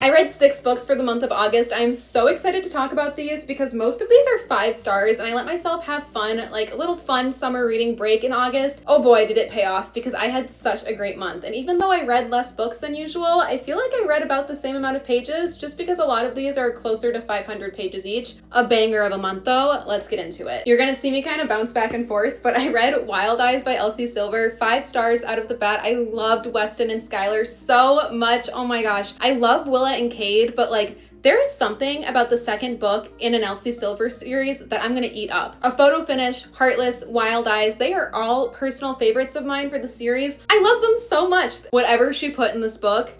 I read 6 books for the month of August. I'm so excited to talk about these because most of these are 5 stars and I let myself have fun, like a little fun summer reading break in August. Oh boy, did it pay off because I had such a great month. And even though I read less books than usual, I feel like I read about the same amount of pages just because a lot of these are closer to 500 pages each. A banger of a month though. Let's get into it. You're gonna see me kind of bounce back and forth, but I read Wild Eyes by Elsie Silver, 5 stars out of the bat. I loved Weston and Skylar so much. Oh my gosh. I love Willa and Cade, but like there is something about the second book in an Elsie Silver series that I'm gonna eat up. A Photo Finish, Heartless, Wild Eyes, they are all personal favorites of mine for the series. I love them so much. Whatever she put in this book,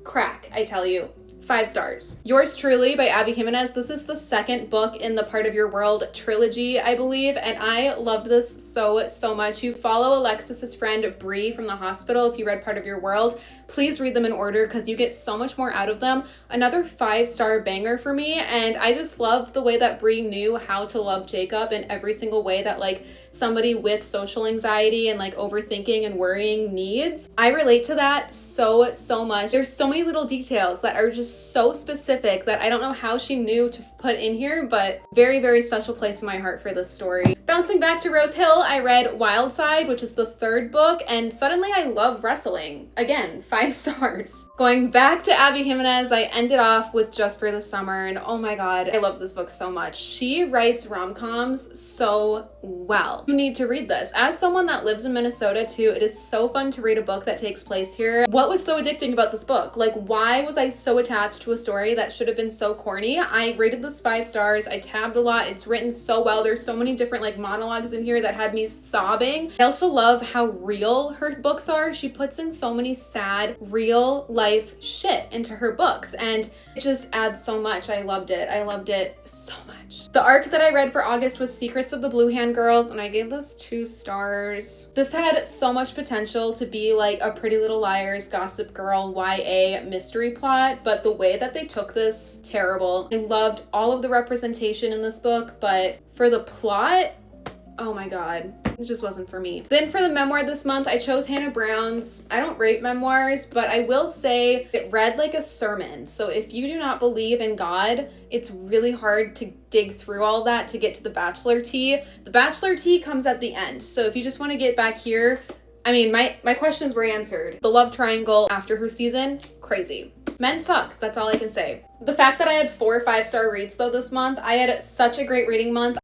crack, I tell you. 5 stars. Yours Truly by Abby Jimenez. This is the second book in the Part of Your World trilogy, I believe, and I loved this so much. You follow Alexis's friend Bree from the hospital if you read Part of Your World. Please read them in order because you get so much more out of them. Another 5-star banger for me, and I just loved the way that Bree knew how to love Jacob in every single way that like somebody with social anxiety and like overthinking and worrying needs. I relate to that so much. There's so many little details that are just so specific that I don't know how she knew to put in here, but very special place in my heart for this story. Bouncing back to Rose Hill, I read Wild Side, which is the 3rd book, and suddenly I love wrestling. Again, 5 stars. Going back to Abby Jimenez, I ended off with Just for the Summer, and oh my god, I love this book so much. She writes rom-coms so well. You need to read this. As someone that lives in Minnesota too, it is so fun to read a book that takes place here. What was so addicting about this book? Like, why was I so attached to a story that should have been so corny? I rated this 5 stars. I tabbed a lot. It's written so well. There's so many different like monologues in here that had me sobbing. I also love how real her books are. She puts in so many sad, real life shit into her books, and it just adds so much. I loved it. I loved it so much. The arc that I read for August was Secrets of the Blue Hand Girls, and I gave this 2 stars. This had so much potential to be like a Pretty Little Liars, Gossip Girl, YA mystery plot, but the way that they took this, terrible. I loved all of the representation in this book, but for the plot, oh my god, it just wasn't for me. Then for the memoir this month, I chose Hannah Brown's. I don't rate memoirs, but I will say it read like a sermon. So if you do not believe in God, it's really hard to dig through all that to get to the bachelor tea. The bachelor tea comes at the end. So if you just want to get back here, I mean, my questions were answered. The love triangle after her season, crazy. Men suck, that's all I can say. The fact that I had 4 5-star reads though this month, I had such a great reading month.